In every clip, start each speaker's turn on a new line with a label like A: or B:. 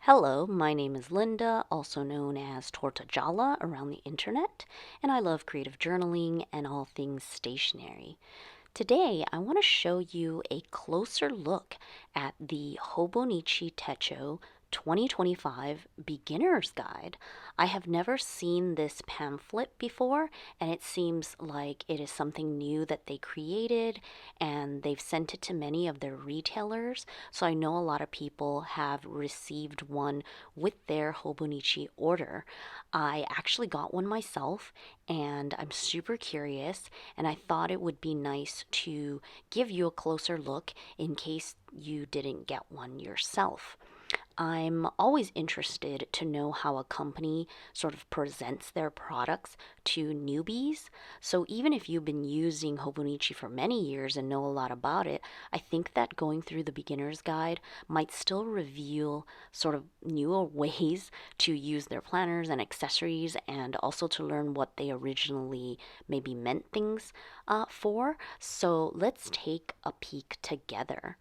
A: Hello, my name is Linda, also known as Tortajala around the internet, and I love creative journaling and all things stationery. Today, I want to show you a closer look at the Hobonichi Techo 2025 Beginner's Guide. I have never seen this pamphlet before, and it seems like it is something new that they created, and they've sent it to many of their retailers. So I know a lot of people have received one with their Hobonichi order. I actually got one myself, and I'm super curious, and I thought it would be nice to give you a closer look in case you didn't get one yourself. I'm always interested to know how a company sort of presents their products to newbies. So even if you've been using Hobonichi for many years and know a lot about it, I think that going through the beginner's guide might still reveal sort of newer ways to use their planners and accessories, and also to learn what they originally maybe meant things for. So let's take a peek together.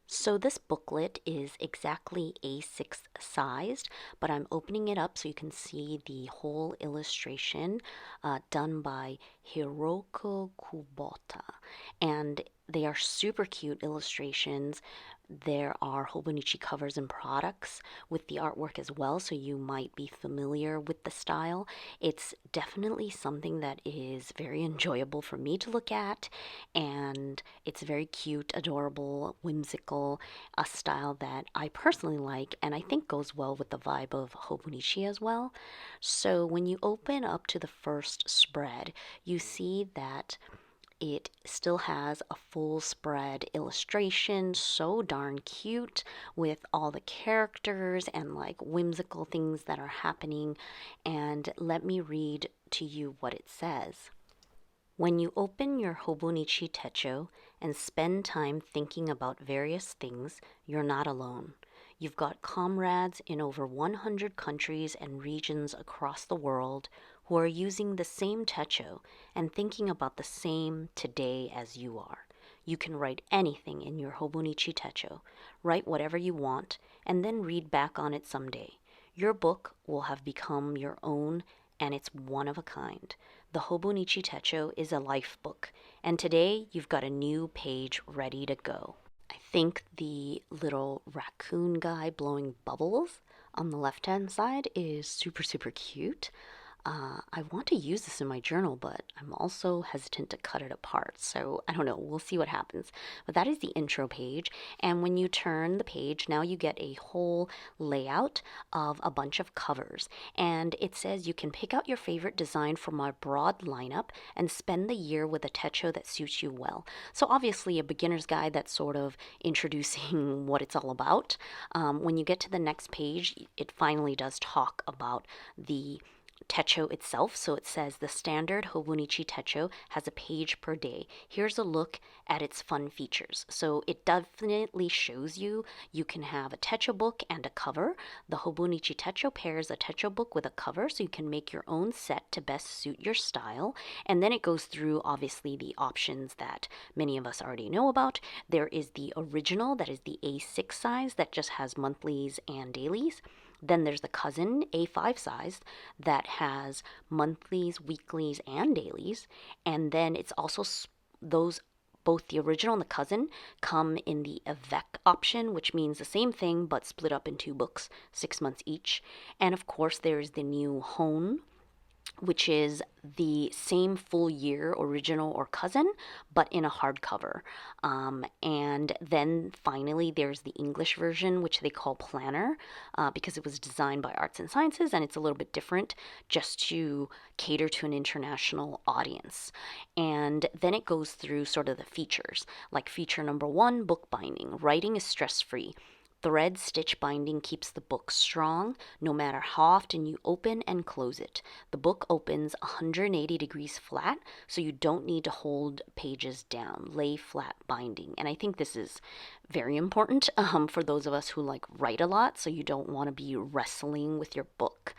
A: So this booklet is exactly A6 sized, but I'm opening it up so you can see the whole illustration done by Hiroko Kubota. And they are super cute illustrations. There are Hobonichi covers and products with the artwork as well, so you might be familiar with the style. It's definitely something that is very enjoyable for me to look at, and it's very cute, adorable, whimsical, a style that I personally like and I think goes well with the vibe of Hobonichi as well. So when you open up to the first spread, you see that it still has a full spread illustration, so darn cute, with all the characters and like whimsical things that are happening. And let me read to you what it says. When you open your Hobonichi Techo and spend time thinking about various things, you're not alone. You've got comrades in over 100 countries and regions across the world who are using the same Techo and thinking about the same today as you are. You can write anything in your Hobonichi Techo, write whatever you want, and then read back on it someday. Your book will have become your own, and it's one of a kind. The Hobonichi Techo is a life book, and today you've got a new page ready to go. I think the little raccoon guy blowing bubbles on the left hand side is super, super cute. I want to use this in my journal, but I'm also hesitant to cut it apart. So I don't know. We'll see what happens. But that is the intro page. And when you turn the page, now you get a whole layout of a bunch of covers. And it says you can pick out your favorite design from our broad lineup and spend the year with a techo that suits you well. So obviously a beginner's guide that's sort of introducing what it's all about. When you get to the next page, it finally does talk about the Techo itself. So it says the standard Hobonichi Techo has a page per day. Here's a look at its fun features. So it definitely shows you can have a Techo book and a cover. The Hobonichi Techo pairs a Techo book with a cover, so you can make your own set to best suit your style. And then it goes through obviously the options that many of us already know about. There is the original, that is the A6 size, that just has monthlies and dailies. Then there's the cousin A5 size that has monthlies, weeklies, and dailies. And then it's also those, both the original and the cousin come in the avec option, which means the same thing but split up in two books, 6 months each. And of course, there's the new Hone, which is the same full year original or cousin, but in a hardcover. And then finally, there's the English version, which they call Planner, because it was designed by Arts and Sciences, and it's a little bit different just to cater to an international audience. And then it goes through sort of the features, like feature number 1, bookbinding. Writing is stress-free. Thread stitch binding keeps the book strong no matter how often you open and close it. The book opens 180 degrees flat, so you don't need to hold pages down. Lay flat binding. And I think this is very important for those of us who like write a lot, so you don't want to be wrestling with your book.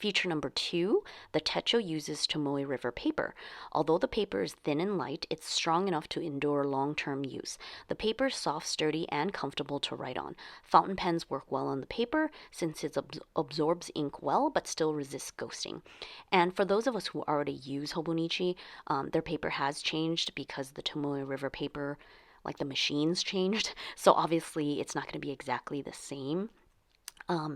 A: Feature number 2, the Techo uses Tomoe River paper. Although the paper is thin and light, it's strong enough to endure long-term use. The paper is soft, sturdy, and comfortable to write on. Fountain pens work well on the paper since it absorbs ink well but still resists ghosting. And for those of us who already use Hobonichi, their paper has changed because the Tomoe River paper, like the machines changed. So obviously it's not going to be exactly the same.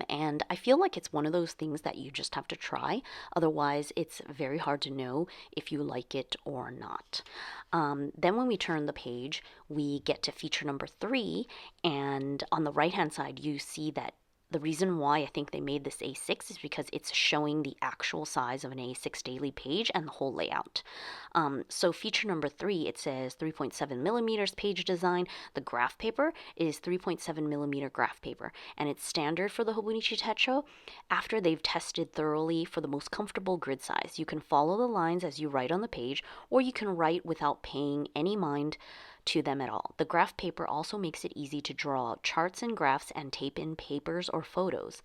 A: And I feel like it's one of those things that you just have to try. Otherwise, it's very hard to know if you like it or not. Then when we turn the page, we get to feature number 3. And on the right-hand side, you see that the reason why I think they made this A6 is because it's showing the actual size of an A6 daily page and the whole layout. So feature number 3, it says 3.7 millimeters page design. The graph paper is 3.7 millimeter graph paper, and it's standard for the Hobonichi Techo. After they've tested thoroughly for the most comfortable grid size, you can follow the lines as you write on the page, or you can write without paying any mind to them at all. The graph paper also makes it easy to draw out charts and graphs and tape in papers or photos.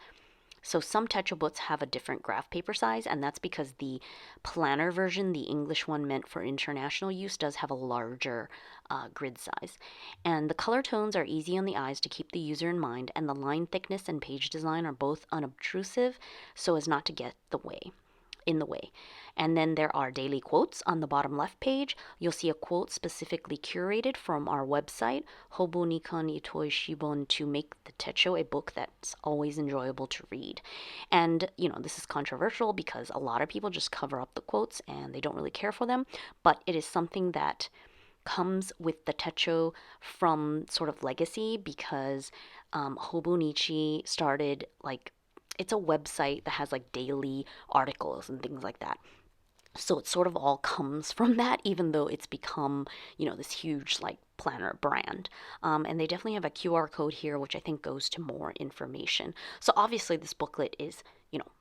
A: So some Techo books have a different graph paper size, and that's because the planner version, the English one meant for international use, does have a larger grid size. And the color tones are easy on the eyes to keep the user in mind, and the line thickness and page design are both unobtrusive so as not to get in the way. And then there are daily quotes on the bottom left page. You'll see a quote specifically curated from our website, Hobonikan Itoi Shibon, to make the Techo a book that's always enjoyable to read. And, this is controversial because a lot of people just cover up the quotes and they don't really care for them, but it is something that comes with the Techo from sort of legacy because Hobonichi started it's a website that has daily articles and things like that. So it sort of all comes from that, even though it's become, this huge planner brand. And they definitely have a QR code here, which I think goes to more information. So obviously this booklet is,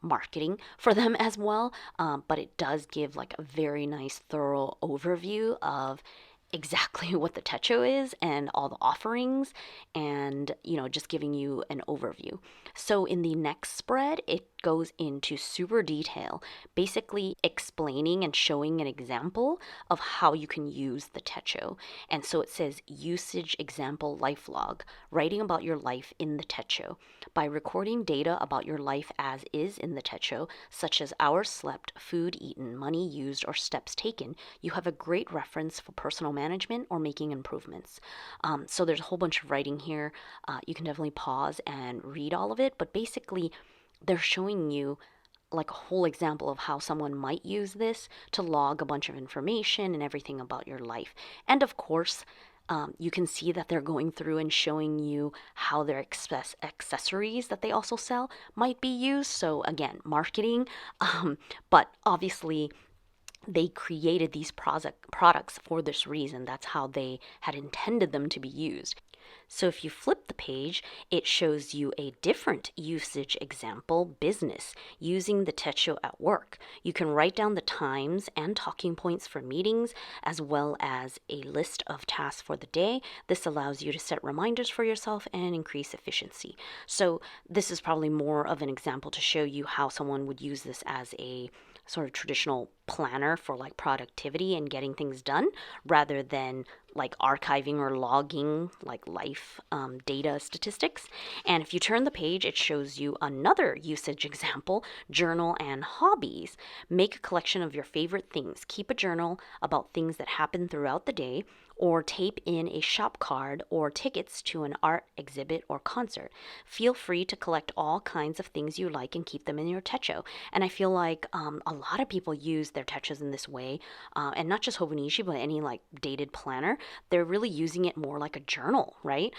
A: marketing for them as well. But it does give a very nice, thorough overview of exactly what the Techo is and all the offerings and, just giving you an overview. So in the next spread, it goes into super detail, basically explaining and showing an example of how you can use the Techo. And so it says usage example life log, writing about your life in the Techo. By recording data about your life as is in the Techo, such as hours slept, food eaten, money used, or steps taken, you have a great reference for personal management or making improvements. So there's a whole bunch of writing here. You can definitely pause and read all of it, but basically they're showing you a whole example of how someone might use this to log a bunch of information and everything about your life. And of course, you can see that they're going through and showing you how their accessories that they also sell might be used. So again, marketing, but obviously they created these products for this reason. That's how they had intended them to be used. So if you flip the page, it shows you a different usage example, business, using the Techo at work. You can write down the times and talking points for meetings, as well as a list of tasks for the day. This allows you to set reminders for yourself and increase efficiency. So this is probably more of an example to show you how someone would use this as a sort of traditional planner for productivity and getting things done rather than archiving or logging life data statistics. And if you turn the page, it shows you another usage example, journal and hobbies. Make a collection of your favorite things. Keep a journal about things that happen throughout the day, or tape in a shop card or tickets to an art exhibit or concert. Feel free to collect all kinds of things you like and keep them in your Techo. And I feel like a lot of people use their Techos in this way, and not just Hobonichi, but any dated planner. They're really using it more like a journal, right?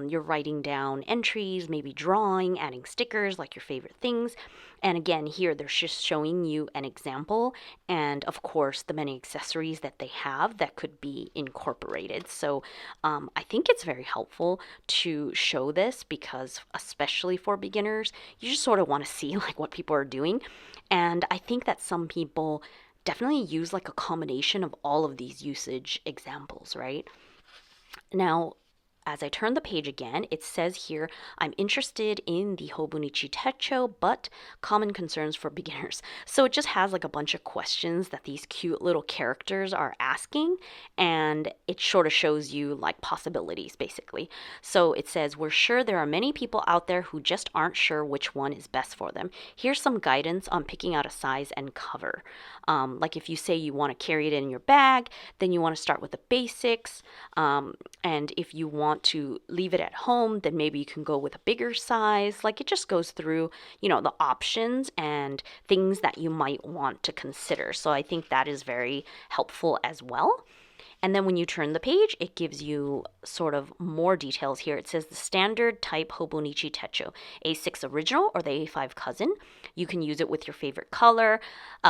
A: You're writing down entries, maybe drawing, adding stickers, your favorite things. And again, here they're just showing you an example and, of course, the many accessories that they have that could be incorporated. So I think it's very helpful to show this because, especially for beginners, you just sort of want to see what people are doing. And I think that some people definitely use a combination of all of these usage examples, right? Now, as I turn the page again, it says here, I'm interested in the Hobonichi Techo, but common concerns for beginners. So it just has like a bunch of questions that these cute little characters are asking, and it sort of shows you like possibilities basically. So it says, we're sure there are many people out there who just aren't sure which one is best for them. Here's some guidance on picking out a size and cover. Like if you say you want to carry it in your bag, then you want to start with the basics. And if you want to leave it at home, then maybe you can go with a bigger size. Like it just goes through, the options and things that you might want to consider. So I think that is very helpful as well. And then when you turn the page, it gives you sort of more details here. It says the standard type Hobonichi Techo, A6 original or the A5 cousin. You can use it with your favorite color,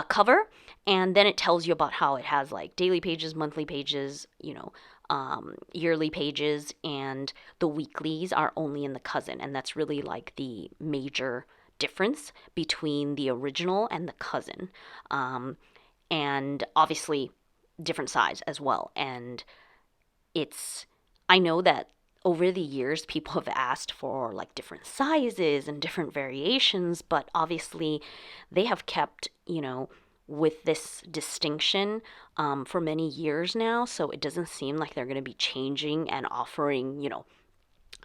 A: cover, and then it tells you about how it has like daily pages, monthly pages, yearly pages, and the weeklies are only in the cousin. And that's really like the major difference between the original and the cousin. And obviously, different size as well. And I know that over the years, people have asked for like different sizes and different variations, but obviously they have kept, with this distinction for many years now. So it doesn't seem like they're going to be changing and offering,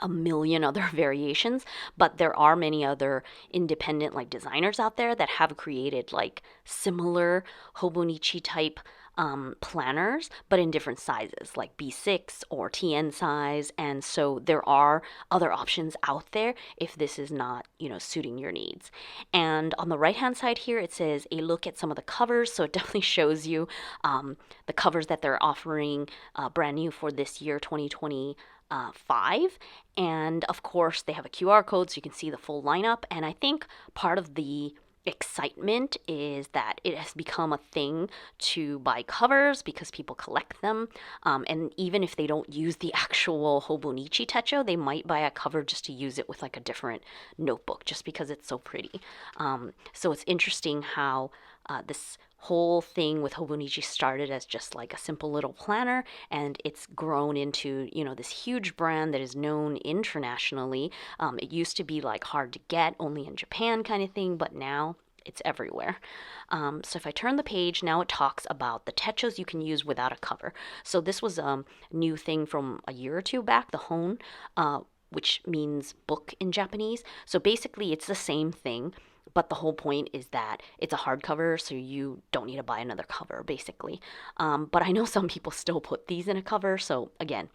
A: a million other variations, but there are many other independent like designers out there that have created like similar Hobonichi type planners, but in different sizes, like B6 or TN size. And so there are other options out there if this is not, suiting your needs. And on the right hand side here, it says a look at some of the covers. So it definitely shows you the covers that they're offering brand new for this year, 2025. And of course, they have a QR code so you can see the full lineup. And I think part of the excitement is that it has become a thing to buy covers because people collect them. And even if they don't use the actual Hobonichi Techo, they might buy a cover just to use it with like a different notebook just because it's so pretty. So it's interesting how this whole thing with Hobonichi started as just like a simple little planner, and it's grown into, this huge brand that is known internationally. It used to be like hard to get, only in Japan kind of thing, but now it's everywhere. So if I turn the page, now it talks about the techos you can use without a cover. So this was a new thing from a year or two back, the hon, which means book in Japanese. So basically it's the same thing, but the whole point is that it's a hardcover, so you don't need to buy another cover, basically. But I know some people still put these in a cover, so again,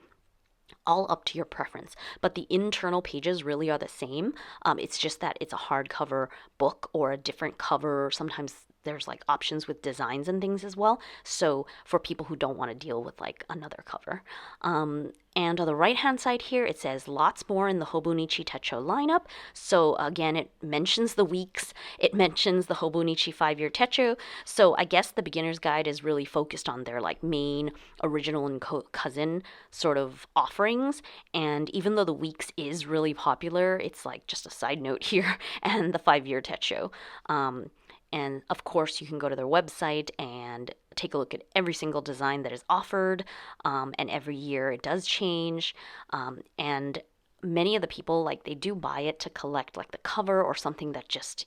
A: all up to your preference. But the internal pages really are the same. It's just that it's a hardcover book or a different cover. Sometimes there's like options with designs and things as well. So for people who don't want to deal with like another cover. And on the right hand side here, it says lots more in the Hobonichi Techo lineup. So again, it mentions the weeks, it mentions the Hobonichi 5-year Techo. So I guess the beginner's guide is really focused on their like main original and cousin sort of offerings. And even though the weeks is really popular, it's like just a side note here, and the 5-year Techo. And of course, you can go to their website and take a look at every single design that is offered. And every year it does change. And many of the people, like, they do buy it to collect like the cover or something that just,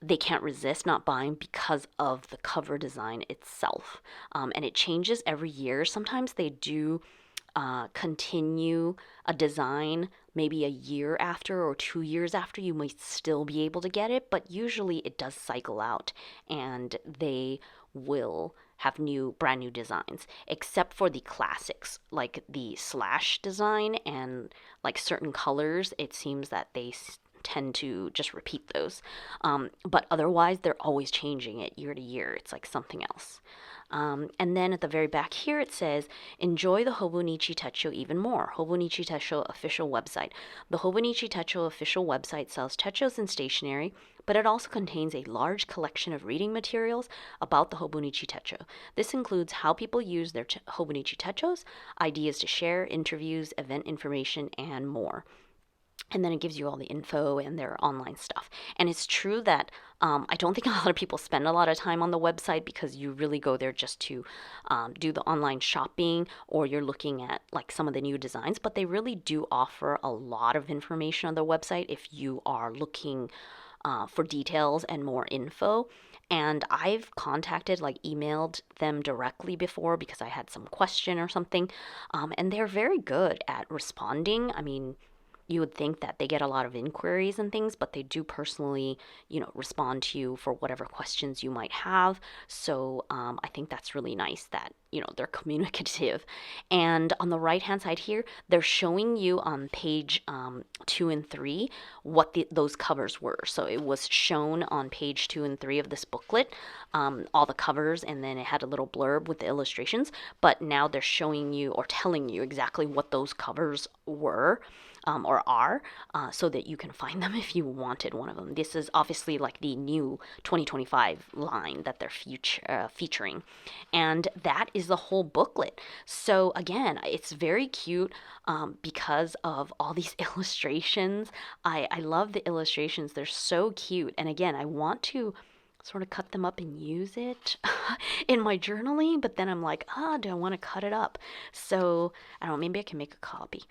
A: they can't resist not buying because of the cover design itself. And it changes every year. Sometimes they do continue a design maybe a year after or 2 years after. You might still be able to get it, but usually it does cycle out and they will have brand new designs, except for the classics like the slash design and like certain colors. It seems that they tend to just repeat those, but otherwise they're always changing it year to year. It's like something else. And then at the very back here, it says, enjoy the Hobonichi Techo even more. Hobonichi Techo official website. The Hobonichi Techo official website sells techos and stationery, but it also contains a large collection of reading materials about the Hobonichi Techo. This includes how people use their Hobonichi Techos, ideas to share, interviews, event information, and more. and then it gives you all the info and their online stuff. And it's true that I don't think a lot of people spend a lot of time on the website because you really go there just to do the online shopping, or you're looking at like some of the new designs. But they really do offer a lot of information on their website if you are looking for details and more info. And I've contacted, like emailed them directly before because I had some question or something. And they're very good at responding. I mean, you would think that they get a lot of inquiries and things, but they do personally, respond to you for whatever questions you might have. So I think that's really nice that, they're communicative. And on the right hand side here, they're showing you on page 2 and 3 what those covers were. So it was shown on page 2 and 3 of this booklet, all the covers, and then it had a little blurb with the illustrations. But now they're showing you or telling you exactly what those covers were. Or are, so that you can find them if you wanted one of them. This is obviously like the new 2025 line that they're featuring. And that is the whole booklet. So again, it's very cute because of all these illustrations. I love the illustrations. They're so cute. And again, I want to sort of cut them up and use it in my journaling, but then I'm like, do I want to cut it up? So I don't know, maybe I can make a copy.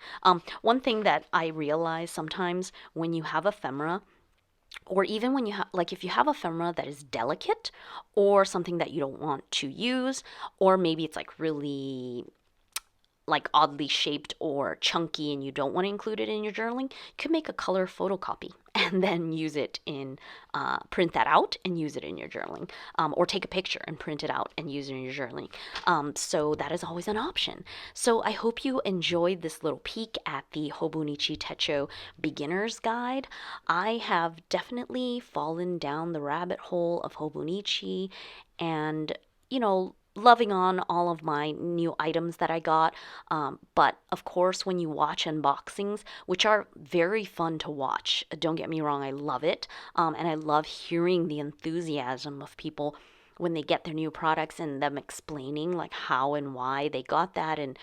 A: One thing that I realize sometimes when you have ephemera, or even when you have, like, if you have ephemera that is delicate or something that you don't want to use, or maybe it's like really like oddly shaped or chunky and you don't want to include it in your journaling, you could make a color photocopy and then use it in, print that out and use it in your journaling, or take a picture and print it out and use it in your journaling. So that is always an option. So I hope you enjoyed this little peek at the Hobonichi Techo Beginner's Guide. I have definitely fallen down the rabbit hole of Hobonichi and, loving on all of my new items that I got. But of course, when you watch unboxings, which are very fun to watch, don't get me wrong, I love it. And I love hearing the enthusiasm of people when they get their new products and them explaining like how and why they got that, and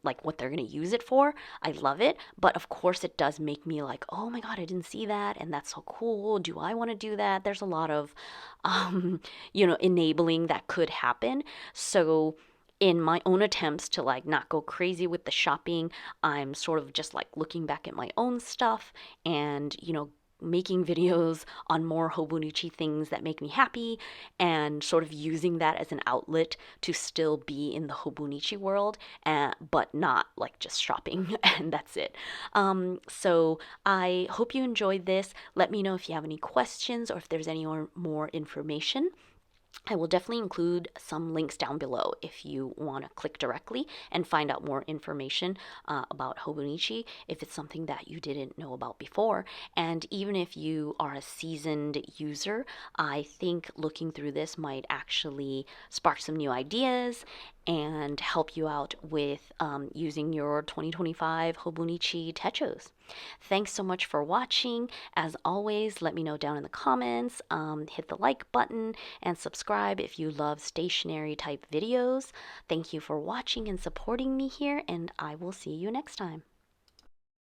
A: like what they're going to use it for. I love it. But of course, it does make me like, oh my God, I didn't see that. And that's so cool. Do I want to do that? There's a lot of, enabling that could happen. So in my own attempts to like not go crazy with the shopping, I'm sort of just like looking back at my own stuff and, making videos on more Hobonichi things that make me happy, and sort of using that as an outlet to still be in the Hobonichi world, but not like just shopping and that's it. So I hope you enjoyed this. Let me know if you have any questions or if there's any more information. I will definitely include some links down below if you want to click directly and find out more information about Hobonichi if it's something that you didn't know about before. And even if you are a seasoned user, I think looking through this might actually spark some new ideas and help you out with using your 2025 Hobonichi Techos. Thanks so much for watching. As always, let me know down in the comments. Hit the like button and subscribe if you love stationery type videos. Thank you for watching and supporting me here, and I will see you next time.